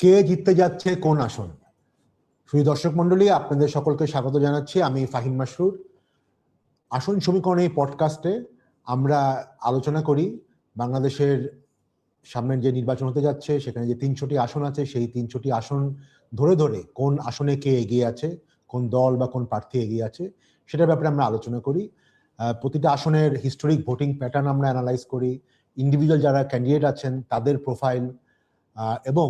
কে জিততে যাচ্ছে কোন আসন? শুধু দর্শক মন্ডলী, আপনাদের সকলকে স্বাগত জানাচ্ছি। আমি ফাহিম মাসরুর। আসন সমীকরণ এই পডকাস্টে আমরা আলোচনা করি বাংলাদেশের সামনের যে নির্বাচন হতে যাচ্ছে, সেখানে যে 300টি আসন আছে, সেই 300টি আসন ধরে ধরে কোন আসনে কে এগিয়ে আছে, কোন দল বা কোন প্রার্থী এগিয়ে আছে, সেটার ব্যাপারে আমরা আলোচনা করি। প্রতিটা আসনের হিস্টোরিক ভোটিং প্যাটার্ন আমরা অ্যানালাইজ করি, ইন্ডিভিজুয়াল যারা ক্যান্ডিডেট আছেন তাদের প্রোফাইল এবং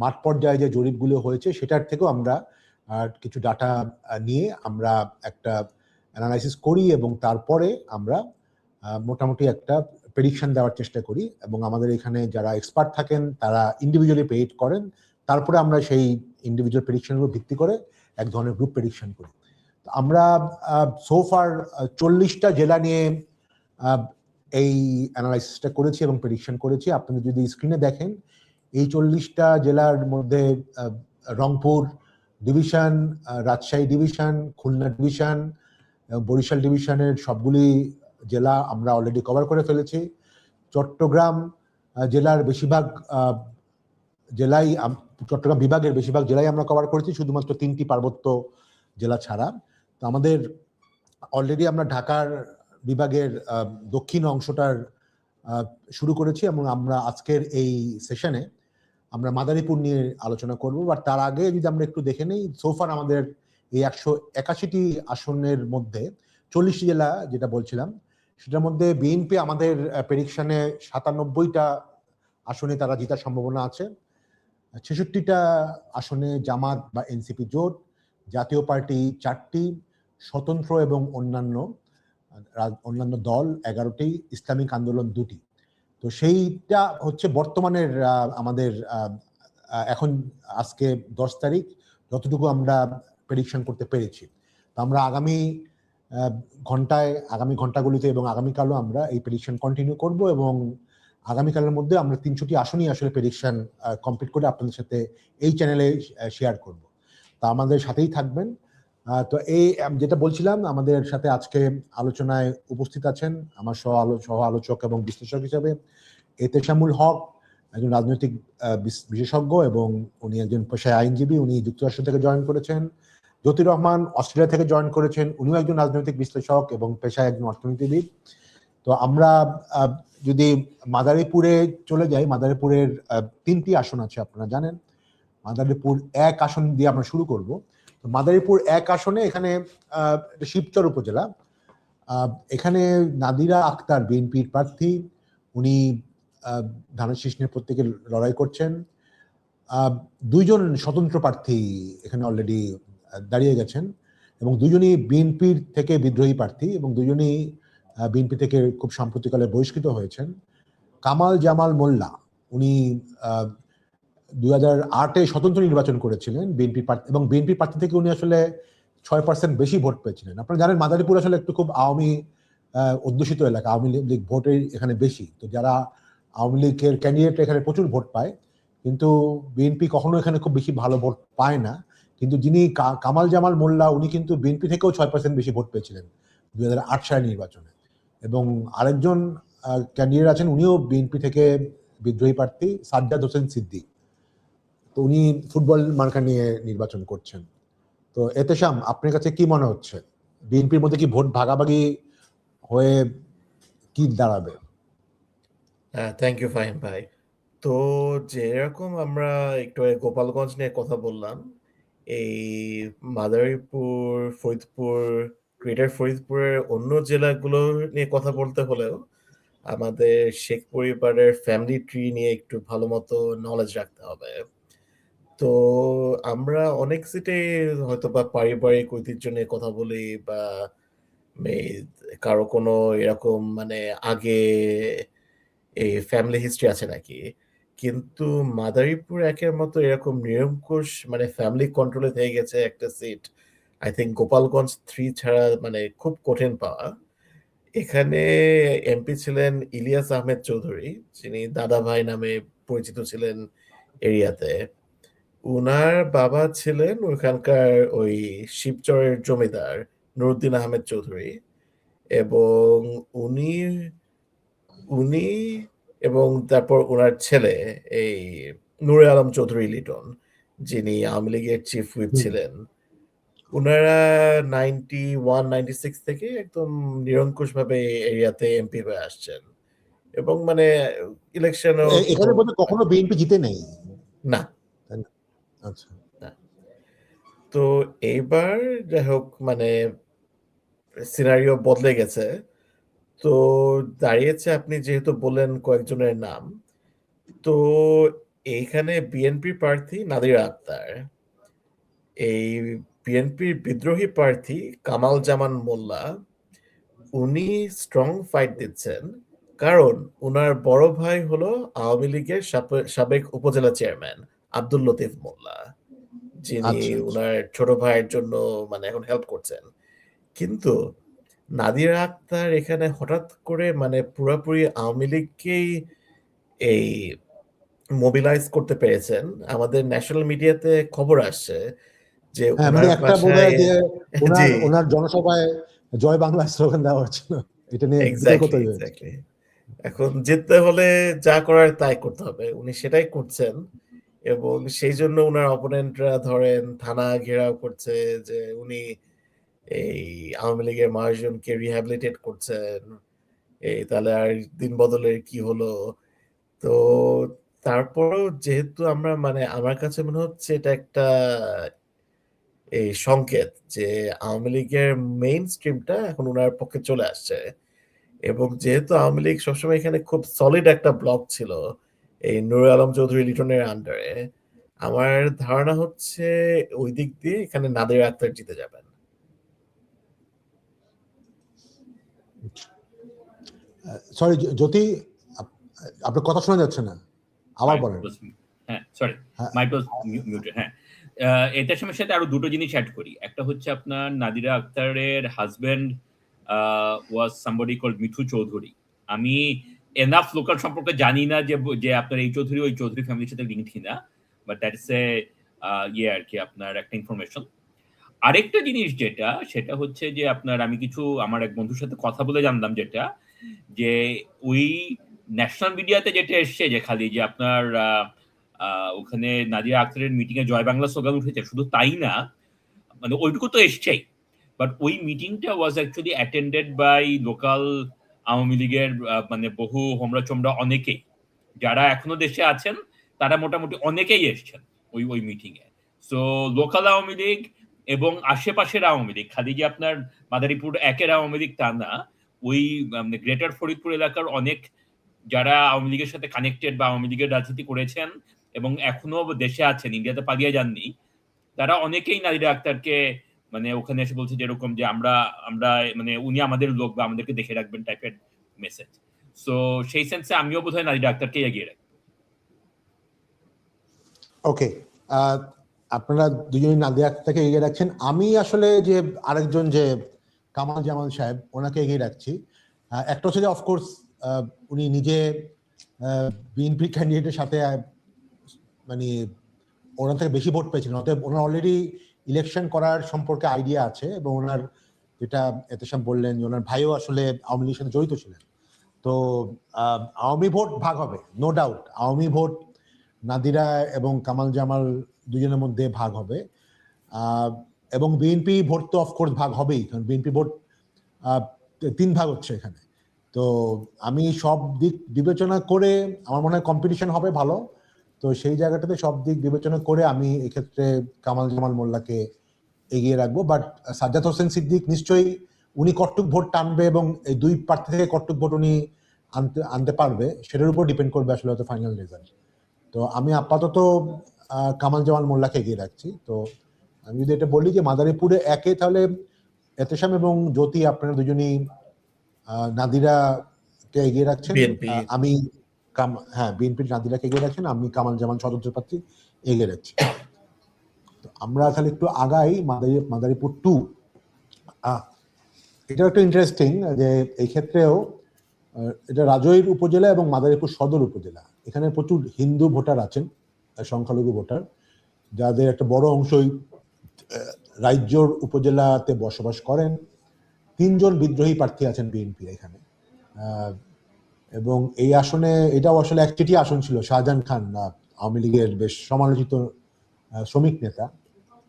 মাঠ পর্যায়ে যে জরিপগুলো হয়েছে সেটার থেকেও আমরা কিছু ডাটা নিয়ে আমরা একটা অ্যানালাইসিস করি এবং তারপরে আমরা মোটামুটি একটা প্রেডিকশন দেওয়ার চেষ্টা করি এবং আমাদের এখানে যারা এক্সপার্ট থাকেন তারা ইন্ডিভিজুয়ালি প্রেডিক্ট করেন। তারপরে আমরা সেই ইন্ডিভিজুয়াল প্রেডিকশনের উপর ভিত্তি করে এক ধরনের গ্রুপ প্রেডিকশন করি। আমরা সোফার 40টা জেলা নিয়ে এই অ্যানালাইসিসটা করেছি এবং প্রেডিকশন করেছি। আপনারা যদি স্ক্রিনে দেখেন, এই 40টা জেলার মধ্যে Rangpur division, Rajshahi division, Khulna division, Barishal ডিভিশনের সবগুলি জেলা আমরা অলরেডি কভার করে ফেলেছি। চট্টগ্রাম জেলার বেশিরভাগ জেলাই, চট্টগ্রাম বিভাগের বেশিরভাগ জেলাই আমরা কভার করেছি, শুধুমাত্র 3টি পার্বত্য জেলা ছাড়া। তো আমাদের অলরেডি আমরা ঢাকার বিভাগের দক্ষিণ অংশটার শুরু করেছি এবং আমরা আজকের এই সেশনে আমরা মাদারীপুর নিয়ে আলোচনা করব। আর তার আগে যদি আমরা একটু দেখে নেই, সোফার আমাদের এই 181টি আসনের মধ্যে 40টি জেলা যেটা বলছিলাম, সেটার মধ্যে বিএনপি আমাদের প্রেডিকশনে 97টা আসনে তারা জেতার সম্ভাবনা আছে। 66টা আসনে জামাত বা এনসিপি জোট, জাতীয় পার্টি 4টি, স্বতন্ত্র এবং অন্যান্য দল 11টি, ইসলামিক আন্দোলন 2টি। তো সেইটা হচ্ছে বর্তমানের আমাদের এখন আজকে 10 তারিখ যতটুকু আমরা প্রেডিকশন করতে পেরেছি। তো আমরা আগামী ঘন্টাগুলিতে এবং আগামীকালও আমরা এই প্রেডিকশন কন্টিনিউ করব এবং আগামীকালের মধ্যে আমরা 300টি আসনই আসলে প্রেডিকশন কমপ্লিট করে আপনাদের সাথে এই চ্যানেলে শেয়ার করব। তো আমাদের সাথেই থাকবেন। তো এই যেটা বলছিলাম, আমাদের সাথে আজকে আলোচনায় উপস্থিত আছেন আমার সহ আলোচক এবং বিশ্লেষক হিসেবে এতেশামুল হক, একজন রাজনৈতিক বিশেষজ্ঞ এবং উনি একজন পেশায় আইনজীবী। উনি যুক্তরাষ্ট্র থেকে জয়েন করেছেন। জ্যোতি রহমান অস্ট্রেলিয়া থেকে জয়েন করেছেন, উনিও একজন রাজনৈতিক বিশ্লেষক এবং পেশায় একজন অর্থনীতিবিদ। তো আমরা যদি মাদারীপুরে চলে যাই, মাদারীপুরের 3টি আসন আছে আপনারা জানেন। মাদারীপুর 1 আসন দিয়ে আমরা শুরু করব। তো মাদারীপুর 1 আসনে এখানে শিবচর উপজেলা, এখানে নাদিরা আক্তার বিএনপির প্রার্থী, উনি ধানের শীষ নিয়ে প্রত্যেকে লড়াই করছেন। 2জন স্বতন্ত্র প্রার্থী এখানে অলরেডি দাঁড়িয়ে গেছেন এবং 2জনই বিএনপির থেকে বিদ্রোহী প্রার্থী এবং 2জনই বিএনপি থেকে খুব সাম্প্রতিককালে বহিষ্কৃত হয়েছেন। কামাল জামাল মোল্লা, উনি 2008-এ স্বতন্ত্র নির্বাচন করেছিলেন বিএনপি প্রার্থী এবং বিএনপি প্রার্থী থেকে উনি আসলে 6% বেশি ভোট পেয়েছিলেন। আপনারা জানেন মাদারীপুর আসলে একটু খুব আওয়ামী অধ্যুষিত এলাকা, আওয়ামী লীগ ভোটের এখানে বেশি। তো যারা আওয়ামী লীগের ক্যান্ডিডেট এখানে প্রচুর ভোট পায়, কিন্তু বিএনপি কখনো এখানে খুব বেশি ভালো ভোট পায় না। কিন্তু যিনি কামাল জামাল মোল্লা, উনি কিন্তু বিএনপি থেকেও 6% বেশি ভোট পেয়েছিলেন 2008 সালের নির্বাচনে। এবং আরেকজন ক্যান্ডিডেট আছেন, উনিও বিএনপি থেকে বিদ্রোহী প্রার্থী, সাজ্জাদ হোসেন সিদ্দিক। তো উনি ফুটবল মার্কা নিয়ে নির্বাচন করছেন। তো এতেশাম, আপনার কাছে কি মনে হচ্ছে, বিএনপির মধ্যে কি ভোট ভাগাভাগি হয়ে কি দাঁড়াবে? থ্যাংক ইউ ফাহিম ভাই। তো যেরকম আমরা একটু গোপালগঞ্জ নিয়ে কথা বললাম, এই মাদারীপুর, ফরিদপুর, গ্রেটার ফরিদপুরের অন্য জেলাগুলো নিয়ে কথা বলতে হলেও আমাদের শেখ পরিবারের ফ্যামিলি ট্রি নিয়ে একটু ভালো মতো নলেজ রাখতে হবে। তো আমরা অনেক সিটে হয়তো বা পারিবারিক ঐতিহ্য নিয়ে কথা বলি বা কারো কোনো এরকম আগে এই ফ্যামিলি হিস্ট্রি আছে নাকি, কিন্তু মাদারীপুর 1-এর মতো এরকম নিরঙ্কুশ ফ্যামিলি কন্ট্রোলে হয়ে গেছে একটা সিট, আই থিঙ্ক গোপালগঞ্জ 3 ছাড়া খুব কঠিন পাওয়া। এখানে এমপি ছিলেন ইলিয়াস আহমেদ চৌধুরী, যিনি দাদা ভাই নামে পরিচিত ছিলেন এরিয়াতে। উনার বাবা ছিলেন ওইখানকার ওই শিবচরের জমিদার নুরুদ্দিন আহমেদ চৌধুরী এবং উনি এবং তারপর ওনার ছেলে এই নূরে আলম চৌধুরী লিটন, যিনি আওয়ামী লীগের চিফ হুইপ হুম। ছিলেন। উনারা 91-96 থেকে একদম নিরঙ্কুশভাবে এরিয়াতে এমপি হয়ে আসছেন এবং মানে ইলেকশনেও এখানে বোধহয় কখনো বিএনপি জিতে নেই, না তাই না? আচ্ছা। না। তো এইবার যাই হোক মানে সিনারিও বদলে গেছে। তো দাঁড়িয়েছে, আপনি যেহেতু বললেন কয়েকজনের নাম, তো এইখানে বিএনপি প্রার্থী নাদিরা আক্তার, এই বিএনপির বিদ্রোহী প্রার্থী কামাল জামান মোল্লা, উনি স্ট্রং ফাইট দিচ্ছেন কারণ উনার বড় ভাই হলো আওয়ামী লীগের সাবেক উপজেলা চেয়ারম্যান আব্দুল লতিফ মোল্লা, যিনি আচ্ছা, আচ্ছা। উনার ছোট ভাইয়ের জন্য মানে এখন হেল্প করছেন। কিন্তু নাদিরা আক্তার এখানে হঠাৎ করে মানে পুরাপুরি আওয়ামী লীগকেই এই মোবিলাইজ করতে পেরেছেন। আমাদের ন্যাশনাল মিডিয়াতে খবর আসছে যে হ্যাঁ, মানে উনার একটা বাসায় বোধহয় যে ওনার জি, ওনার জনসভায় জয় বাংলা স্লোগান দেওয়া হচ্ছিল, এটা নিয়ে বিতর্ক এক্সাক্টলি, তৈরি হয়েছে। এক্সাক্টলি। এখন জিততে হলে যা করার তাই করতে হবে। উনি সেটাই করছেন এবং সেইজন্য উনার অপোনেন্টরা ধরেন থানা ঘেরাও করছে যে উনি এই আওয়ামী লীগের মানুষজনকে রিহ্যাবিলিটেট করছেন। এই তাহলে আর দিন বদলের কি হলো? তো তারপরেও যেহেতু আমরা মানে আমার কাছে মনে হচ্ছে এটা একটা এই সংকেত যে আওয়ামী লীগের মেইন স্ট্রিমটা এখন উনার পক্ষে চলে আসছে এবং যেহেতু আওয়ামী লীগ সবসময় এখানে খুব সলিড একটা ব্লক ছিল এই নুরুল আলম চৌধুরী লিটনের আন্ডারে, আমার ধারণা হচ্ছে ওই দিক দিয়ে এখানে নাদির আক্তার জিতে যাবেন। সরি জ্যোতি, আপ- আপনার কথা শোনা যাচ্ছে না, আবার মাইক বলেন। ওয়াজ হ্যাঁ সরি হ্যাঁ, মাইক ওয়াজ মিউটেড। হ্যাঁ, এটার সময় সাথে আরো দুটো জিনিস অ্যাড করি। একটা হচ্ছে আপনার নাদিরা আক্তারের হাজবেন্ড ওয়াজ সামবডি কল্ড মিঠু চৌধুরী। আমি এনাফ লোকাল সম্পর্কে জানি না যে যে আপনার এই চৌধুরী ওই চৌধুরী ফ্যামিলির সাথে লিঙ্ক কিনা, বাট দ্যাট ইস এ ইয়ে আর কি আপনার একটা ইনফরমেশন। আরেকটা জিনিস যেটা সেটা হচ্ছে যে আপনার আমি কিছু আমার এক বন্ধুর সাথে কথা বলে জানলাম যেটা যে ওই ন্যাশনাল মিডিয়াতে যেটা এসছে যে খালি যে আপনার ওখানে নাদিয়া আক্তারের মিটিং এ জয় বাংলা স্লোগান উঠেছে, শুধু তাই না, মানে ওইটুকু তো এসছেই, বাট ওই মিটিংটা was actually attended by local Awami লীগের মানে বহু হোমরা চোমরা অনেকেই যারা এখনো দেশে আছেন, তারা মোটামুটি অনেকেই এসছেন ওই ওই মিটিং এ। সো লোকাল আওয়ামী লীগ এবং আশেপাশের আওয়ামী লীগ, খালি যে আপনার মাদারীপুর একের আওয়ামী লীগ তা না, ওই গ্রেটার ফরিদপুর এলাকার অনেক যারা আওয়ামী লীগের সাথে কানেক্টেড বা আওয়ামী লীগের রাজনীতি করেছেন এবং এখনো দেশে আছেন, ইন্ডিয়াতে পালিয়ে যাননি, তারা অনেকেই নাদিরা আক্তারকে মানে ওখানে এসে বলছে যেরকম যে আমরা আমরা মানে উনি আমাদের লোক বা আমাদেরকে দেখে রাখবেন টাইপের মেসেজ। সো সেই সেন্সে আমিও বোধহয় নাদিরা আক্তারকে এগিয়ে রাখবো। ওকে, আপনারা দুজনই নাদিয়া আক্তারকে এগিয়ে রাখছেন। আমি আসলে যে আরেকজন যে কামাল জামাল সাহেব, ওনাকে এগিয়ে রাখছি। একটা হচ্ছে যে অফকোর্স উনি নিজে বিএনপি ক্যান্ডিডেটের সাথে মানে ওনার থেকে বেশি ভোট পেয়েছিলেন, অতএব ওনার অলরেডি ইলেকশন করার সম্পর্কে আইডিয়া আছে এবং ওনার যেটা এতেশাম বললেন যে ওনার ভাইও আসলে আওয়ামী লীগের সাথে জড়িত ছিলেন। তো আওয়ামী ভোট ভাগ হবে, no doubt Awami vote Nadira এবং কামাল জামাল দুজনের মধ্যে ভাগ হবে, এবং বিএনপি ভোট তো অফকোর্স ভাগ হবেই, কারণ বিএনপি ভোট 3 ভাগ হচ্ছে এখানে। তো আমি সব দিক বিবেচনা করে আমার মনে হয় কম্পিটিশন হবে ভালো, তো সেই জায়গাটাতে সব দিক বিবেচনা করে আমি এক্ষেত্রে কামাল জামাল মোল্লাকে এগিয়ে রাখবো। বাট সাজ্জাদ হোসেন সিদ্দিক নিশ্চয়ই উনি কতটুক ভোট টানবে এবং এই দুই প্রার্থী থেকে কতটুক ভোট উনি আনতে পারবে সেটার উপর ডিপেন্ড করবে আসলে হয়তো ফাইনাল রেজাল্ট। তো আমি আপাতত কামাল জামাল মোল্লাকে এগিয়ে রাখছি। তো আমি যদি এটা বলি যে মাদারীপুরে একে, তাহলে এতেশাম এবং জ্যোতি আপনারা দুজনই নাদিরাকে এগিয়ে রাখছেন। বিএনপি আমি হ্যাঁ বিএনপির নাদিরাকে এগিয়ে রাখছেন, আমি কামাল জামান স্বতন্ত্র প্রার্থী এগিয়ে রাখছি। তো আমরা খালি একটু আগাই মাদারীপুর 2। এটা একটু ইন্টারেস্টিং যে এই ক্ষেত্রেও এটা রাজৈর উপজেলা এবং মাদারীপুর সদর উপজেলা, এখানে প্রচুর হিন্দু ভোটার আছেন, সংখ্যালঘু ভোটার, যাদের একটা বড় অংশই রাজ্যর উপজেলাতে বসবাস করেন। 3 জন বিদ্রোহী প্রার্থী আছেন বিএনপি এখানে, এবং এই আসনে এটাও আসলে একটি আসন ছিল শাহজাহান খান আওয়ামী লীগের বেশ সমালোচিত শ্রমিক নেতা,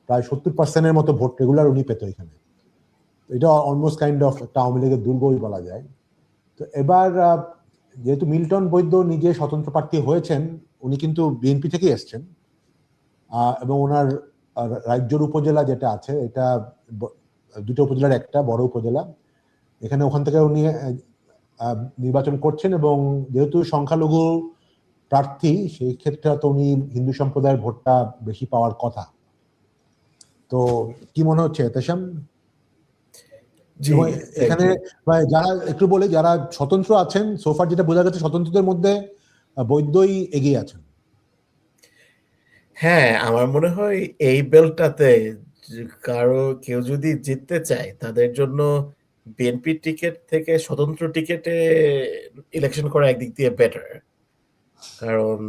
প্রায় 70% মতো ভোট রেগুলার উনি পেত এখানে। এটা অলমোস্ট কাইন্ড অফ একটা আওয়ামী লীগের দুর্গই বলা যায়। তো এবার যেহেতু মিল্টন বৈদ্য নিজে স্বতন্ত্র প্রার্থী হয়েছেন, উনি কিন্তু বিএনপি থেকেই এসছেন, এবং ওনার রাজ্যের উপজেলা যেটা আছে, এটা দুটো উপজেলার একটা বড় উপজেলা, এখানে ওখান থেকে উনি নির্বাচন করছেন, এবং যেহেতু সংখ্যালঘু প্রার্থী সেই ক্ষেত্রে তো উনি হিন্দু সম্প্রদায়ের ভোটটা বেশি পাওয়ার কথা। তো কি মনে হচ্ছে এতেশাম? এখানে যারা একটু বলে, যারা স্বতন্ত্র আছেন, সোফার যেটা বোঝা গেছে স্বতন্ত্রদের মধ্যে বৈদ্যই এগিয়ে আছেন। হ্যাঁ, আমার মনে হয় এই বেলটাতে কেউ যদি জিততে চায়, তাদের জন্য বিএনপি টিকিট থেকে স্বতন্ত্র টিকিটে ইলেকশন করা একদিক দিয়ে বেটার, কারণ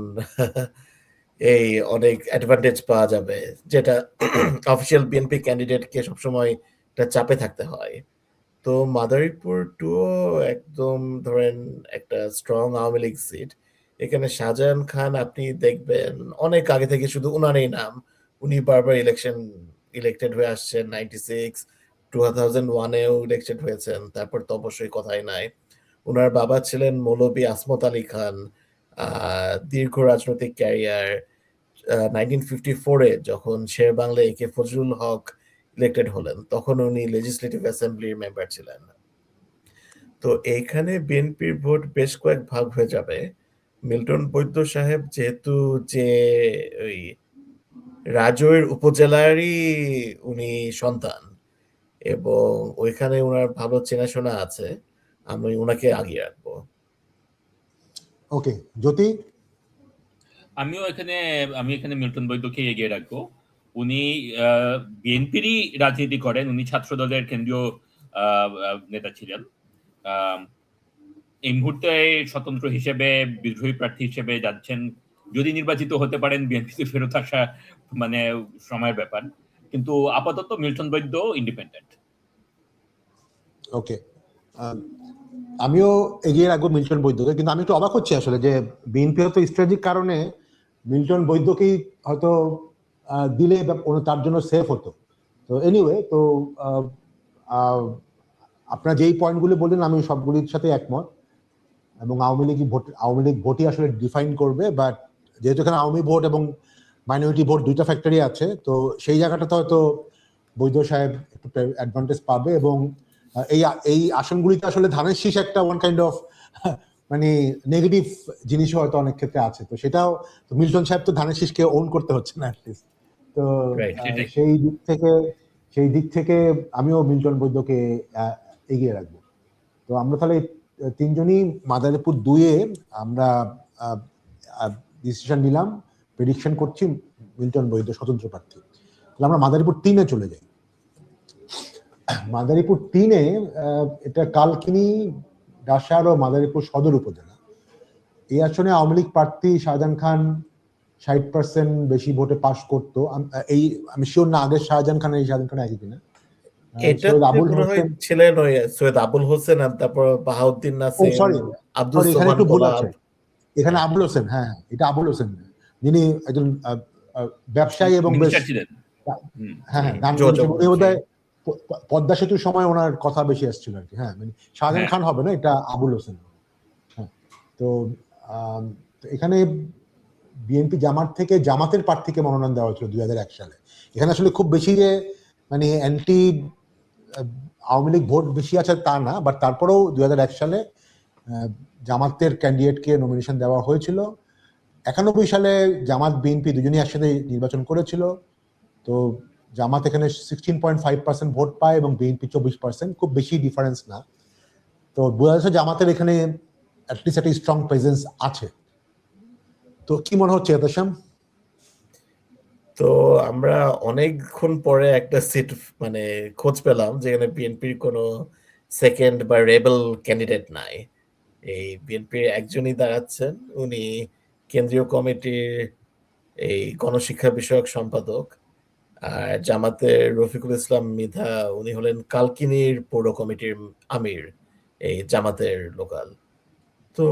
এই অনেক অ্যাডভান্টেজ পাওয়া যাবে, যেটা অফিসিয়াল বিএনপি ক্যান্ডিডেটকে সবসময় একটা চাপে থাকতে হয়। তো মাদারীপুর 2 একদম ধরেন একটা স্ট্রং আওয়ামী লীগ সিট। এখানে শাহজাহান খান আপনি দেখবেন অনেক আগে থেকে শুধু উনারই নাম, উনি বারবার ইলেক্টেড হয়ে আসছেন। 96, 2001-এও ইলেকটেড হয়েছেন, তারপর তো অবশ্যই কথাই নাই। উনার বাবা ছিলেন মৌলভী আসমত আলী খান, দীর্ঘ রাজনৈতিক ক্যারিয়ার। 1954-এ যখন শের বাংলা একে ফজলুল হক ইলেক্টেড হলেন, তখন উনি লেজিসলেটিভ অ্যাসেম্বলির মেম্বার ছিলেন। তো এইখানে বিএনপির ভোট বেশ কয়েক ভাগ হয়ে যাবে। মিল্টন বৈদ্য সাহেব যেহেতু যে ওই রাজৈর উপজেলারই উনি সন্তান, এবং ওইখানে ওনার ভালো চেনাশোনা আছে, আমি ওনাকে আগিয়ে রাখবো। ওকে, জ্যোতি? আমি এখানে মিল্টন বৈদ্যকে এগিয়ে রাখবো। উনি বিএনপিরই রাজনীতি করেন, উনি ছাত্র দলের কেন্দ্রীয় নেতা ছিলেন। এই মুহূর্তে স্বতন্ত্র হিসেবে, বিদ্রোহী প্রার্থী হিসেবে যাচ্ছেন। যদি নির্বাচিত হতে পারেন, বিএনপিতে ফেরত আসা মানে সময়ের ব্যাপার, কিন্তু আপাতত মিল্টন বৈদ্য ইন্ডিপেন্ডেন্ট। ওকে, আমিও এগিয়ে রাখবো মিল্টন বৈদ্যকে, কিন্তু আমি একটু অবাক হচ্ছি আসলে যে বিএনপি হয়তো স্ট্র্যাটেজিক কারণে মিল্টন বৈদ্যকেই হয়তো দিলে তার জন্য সেফ হতো। তো এনিওয়ে, তো আপনার যেই পয়েন্টগুলি বললেন আমি সবগুলির সাথে একমত, এবং আওয়ামী লীগ ভোটই আসলে ডিফাইন করবে। বাট যেহেতু এখানে আওয়ামী ভোট এবং মাইনরিটি ভোট দুইটা ফ্যাক্টরি আছে, তো সেই জায়গাটাতে হয়তো বৈদ্য সাহেব একটু অ্যাডভান্টেজ পাবে। এবং এই আসনগুলিতে আসলে ধানের শীষ একটা ওয়ান কাইন্ড অফ মানে নেগেটিভ জিনিসও হয়তো অনেক ক্ষেত্রে আছে। তো সেটাও মিল্টন সাহেব তো ধানের শীষকে ওন করতে হচ্ছে না অ্যাটলিস্ট। তো সেই দিক থেকে আমিও মিল্টন বৈদ্যকে এগিয়ে রাখবো। তো আমরা তাহলে তিনজনই মাদারীপুর 2-এ আমরা ডিসিশন নিলাম, প্রেডিকশন করছি মিল্টন বৈদ্য স্বতন্ত্র প্রার্থী। তাহলে আমরা মাদারীপুর 3-এ চলে যাই। মাদারীপুর 3-এ এটা কালকিনি, ডাসার ও মাদারীপুর সদর উপজেলা। এই আসনে আওয়ামী লীগ প্রার্থী শাহজাহান খান 60% বেশি ভোটে পাশ করতো। আমি শিওর না আগের শাহজাহান খান এই শাহজাহান খান একই কিনা। সৈয়দ আবুল হোসেন, আর তারপর বাহাউদ্দিন নাসির, আব্দুল এখানে একটু ভুল আছে, এখানে আবুল হোসেন। হ্যাঁ, এটা আবুল হোসেন, যিনি একজন ব্যবসায়ী এবং বেশ পদ্মা সেতুর সময় ওনার কথা বেশি আসছিল আর কি। হ্যাঁ, মানে শাহজাহান খান হবে না, এটা আবুল হোসেন। হ্যাঁ, তো এখানে বিএনপি জামাত থেকে জামাতের প্রার্থীকে মনোনয়ন দেওয়া হয়েছিল 2001 সালে। এখানে আসলে খুব বেশি যে মানে অ্যান্টি আওয়ামী লীগ ভোট বেশি আছে তা না, বাট তারপরেও 2001 সালে জামাতের ক্যান্ডিডেটকে নমিনেশন দেওয়া হয়েছিল। 91 সালে জামাত বিএনপি দুজনই একসাথে নির্বাচন করেছিল। তো জামাত এখানে 16.5% ভোট পায় এবং বিএনপি 24%, খুব বেশি ডিফারেন্স না। তো বোঝা যাচ্ছে জামাতের এখানে অ্যাটলিস্ট একটা স্ট্রং প্রেজেন্স আছে। তো কি মনে হচ্ছে এতেশাম? তো আমরা অনেকক্ষণ পরে একটা সিট মানে খোঁজ পেলাম যেখানে বিএনপির কোনো সেকেন্ড বা রেবেল ক্যান্ডিডেট নাই। এই বিএনপির একজনই দাঁড়াচ্ছেন, উনি কেন্দ্রীয় কমিটির এই গণশিক্ষা বিষয়ক সম্পাদক। আর জামাতের রফিকুল ইসলাম মৃধা, উনি হলেন কালকিনির পৌর কমিটির আমির, এই জামাতের লোকাল। তো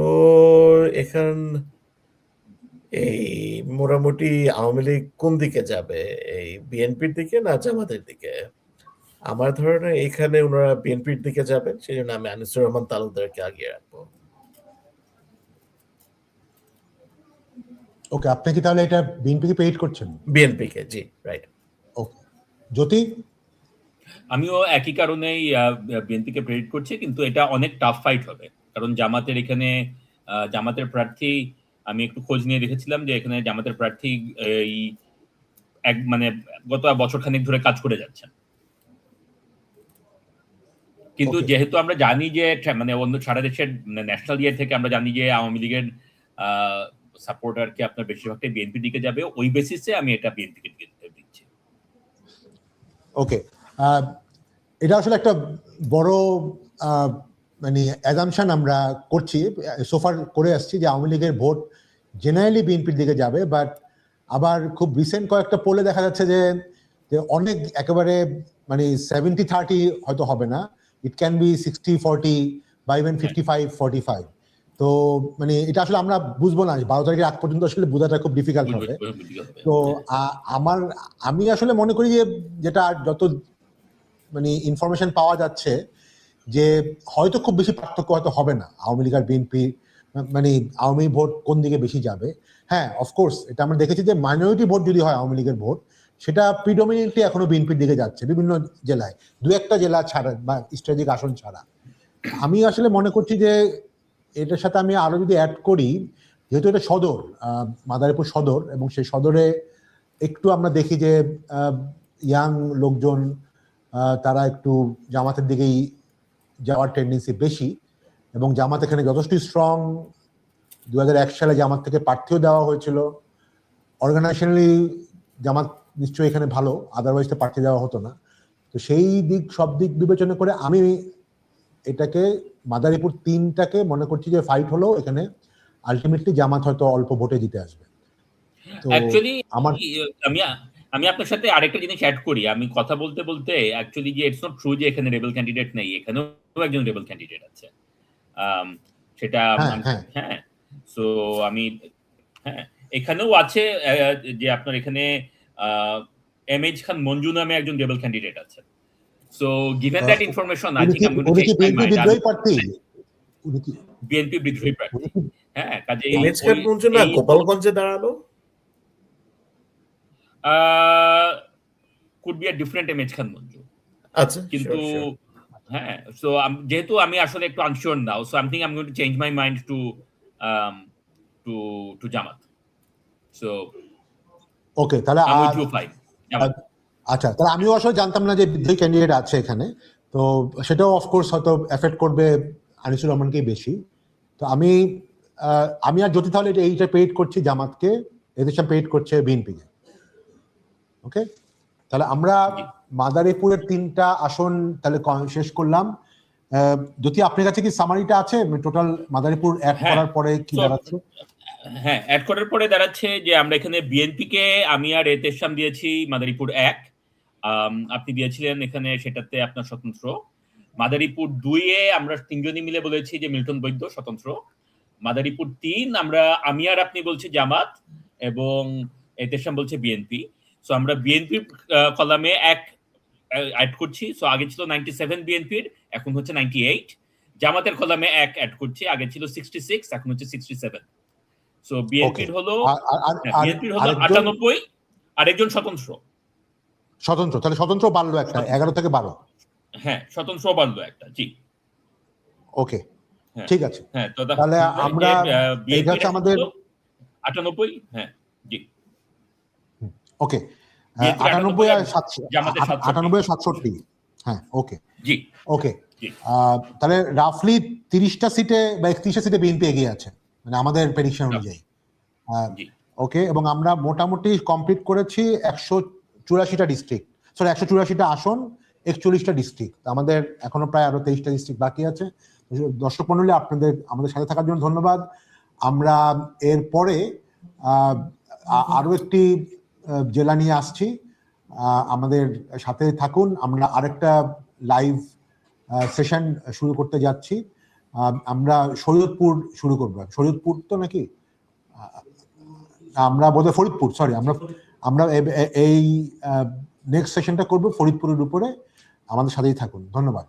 এই মোটামুটি আওয়ামী লীগ কোন দিকে যাবে, এই বিএনপির দিকে না জামাতের দিকে? আমার ধারণা এখানে ওনারা বিএনপির দিকে যাবেন, সেই জন্য আমি আনিসুর রহমান তালুকদারকে আগিয়ে রাখবো। ওকে, আপনি কি তাহলে এটা বিএনপিকে পেইড করছেন? বিএনপিকে, জি, রাইট। ওকে, জ্যোতি? আমিও একই কারণেই বিএনপিকে প্রেরিত করছি, কিন্তু এটা অনেক টাফ ফাইট হবে, কারণ জামাতের এখানে জামাতের প্রার্থী, আমি একটু খোঁজ নিয়ে দেখেছিলাম যে এখানে জামাতের প্রার্থী এই মানে গত বছর খানিক ধরে কাজ করে যাচ্ছেন। কিন্তু Okay. যেহেতু আমরা জানি যে মানে অন্য সারা দেশের ন্যাশনাল ইয়ে থেকে আমরা জানি যে আওয়ামী লীগের সাপোর্টারকে আপনার বেশিরভাগটাই বিএনপির দিকে যাবে, ওই বেসিসে আমি এটা বিএনপিকে দিচ্ছি। ওকে, এটা আসলে একটা বড় মানে অ্যাজাম্পশন আমরা করছি, সোফার করে আসছি যে আওয়ামী লীগের ভোট জেনারেলি বিএনপির দিকে যাবে, বাট আবার খুব রিসেন্ট কয়েকটা পোলে দেখা যাচ্ছে যে অনেক একেবারে মানে 70-30 হয়তো হবে না, ইট ক্যান বি 60-40 বা ইভেন 55-45। তো মানে এটা আসলে আমরা বুঝবো না, 12 তারিখের আগ পর্যন্ত আসলে বোঝাটা খুব ডিফিকাল্ট হবে। তো আমি আসলে মনে করি যে যেটা যত মানে ইনফরমেশন পাওয়া যাচ্ছে যে হয়তো খুব বেশি পার্থক্য হয়তো হবে না আওয়ামী লীগ আর বিএনপি, মানে আওয়ামী ভোট কোন দিকে বেশি যাবে। হ্যাঁ, অফকোর্স এটা আমরা দেখেছি যে মাইনরিটি ভোট যদি হয় আওয়ামী লীগের ভোট, সেটা প্রিডমিনেন্টলি এখনো বিএনপির দিকে যাচ্ছে বিভিন্ন জেলায়, দু একটা জেলা ছাড়া বা স্ট্র্যাটেজিক আসন ছাড়া। আমি আসলে মনে করছি যে এটার সাথে আমি আরো যদি অ্যাড করি, যেহেতু এটা সদর, মাদারীপুর সদর, এবং সেই সদরে একটু আমরা দেখি যে ইয়াং লোকজন তারা একটু জামাতের দিকেই যাওয়ার টেন্ডেন্সি বেশি, এবং জামাত এখানে যথেষ্ট স্ট্রং। 2001 সালে জামাত থেকে প্রার্থীও দেওয়া হয়েছিল, অর্গানাইজেশনালি জামাত নিশ্চয়ই এখানে ভালো, আদারওয়াইজ তো প্রার্থী দেওয়া হতো না। তো সেই দিক সব দিক বিবেচনা করে আমি এটাকে মাদারীপুর 3টাকে মনে করছি যে ফাইট হলো এখানে আলটিমেটলি জামাত হয়তো অল্প ভোটে জিতে আসবে। তো অ্যাকচুয়ালি আমার আমি আপনার সাথে আরেকটা জিনিস অ্যাড করি, আমি কথা বলতে বলতে অ্যাকচুয়ালি যে ইটস নট ট্রু যে এখানে রেবেল ক্যান্ডিডেট নেই, এখানেও একজন রেবেল ক্যান্ডিডেট আছে। সেটা হ্যাঁ, সো আমি হ্যাঁ এখানেও আছে যে আপনার এখানে এমএইচ খান মঞ্জু নামে একজন রেবেল ক্যান্ডিডেট আছে। So given that information I think I am going to change my mind. BNP বিদ্রোহী প্রার্থী, হ্যাঁ, কাজেই এমএইচ খান মঞ্জু না গোপালগঞ্জে দাঁড়ালো, could be a different MH Khan Manju. আচ্ছা, কিন্তু হ্যাঁ, সো যেহেতু আমি আসলে একটু unsure now, so I think I am going to change my mind to Jamaat. So okay, তাহলে আচ্ছা, তাহলে আমিও আসলে জানতাম না যে বিদ্রোহী ক্যান্ডিডেট আছে এখানে, তো সেটাও অফকোর্স হয়তো এফেক্ট করবে আনিসুর রহমানকেই বেশি। তো আমি আর জ্যোতি তাহলে এইটা পেইড করছি জামাতকে, এদের সাথে পেইড করছে বিএনপিকে। ওকে, তাহলে আমরা মাদারীপুরের 3টা আসন তাহলে শেষ করলাম। জ্যোতি, আপনার কাছে কি সামারিটা আছে টোটাল মাদারীপুর অ্যাড করার পরে কি দাঁড়াচ্ছে? হ্যাঁ, অ্যাড করার পরে দাঁড়াচ্ছে যে আমরা এখানে বিএনপিকে আমি আর এতেশাম দিয়েছি মাদারীপুর 1, আপনি দিয়েছিলেন এখানে সেটাতে আপনার স্বতন্ত্র। মাদারীপুর 2-এ আমরা 3জনই মিলে বলেছি যে মিল্টন বৈদ্য স্বতন্ত্র। মাদারীপুর 3 আমরা আমি আর আপনি বলছি জামাত, এবং এতেশাম বলছে বিএনপি। সো আমরা বিএনপির কলামে 1 অ্যাড করছি। সো আগে ছিল 97 বিএনপির, এখন হচ্ছে 98। জামাতের কলামে 1 অ্যাড করছি, আগে ছিল 66, এখন হচ্ছে 67। সো বিএনপির হলো 98, আরেকজন স্বতন্ত্র, তাহলে স্বতন্ত্র বাড়লো একটা, 11 থেকে 12। হ্যাঁ, স্বতন্ত্র বাড়লো একটা, জি। ওকে, ঠিক আছে। হ্যাঁ, তাহলে আমরা এটা হচ্ছে আমাদের 98, হ্যাঁ, জি। ওকে, 98 আর 67। হ্যাঁ, ওকে, জি, ওকে। তাহলে রাফলি 30টা সিটে বা 31টা সিটে বিএনপি এগিয়ে আছে, মানে আমাদের প্রেডিকশন অনুযায়ী। ওকে, এবং আমরা মোটামুটি কমপ্লিট করেছি 184টা ডিস্ট্রিক্ট, 184টা আসন, 41টা ডিস্ট্রিক্ট। আমাদের এখনো প্রায় আরো 23টা ডিস্ট্রিক্ট বাকি আছে। দর্শক মণ্ডলী, আপনাদের আমাদের সাথে থাকার জন্য ধন্যবাদ। আমরা এরপরে আরো একটি জেলা নিয়ে আসছি, আমাদের সাথে থাকুন। আমরা আরেকটা লাইভ সেশন শুরু করতে যাচ্ছি। আমরা শরীয়তপুর শুরু করবো। শরীয়তপুর তো নাকি আমরা বোধহয় ফরিদপুর, সরি, আমরা এই নেক্সট সেশনটা করব ফরিদপুরের উপরে। আমাদের সাথেই থাকুন, ধন্যবাদ।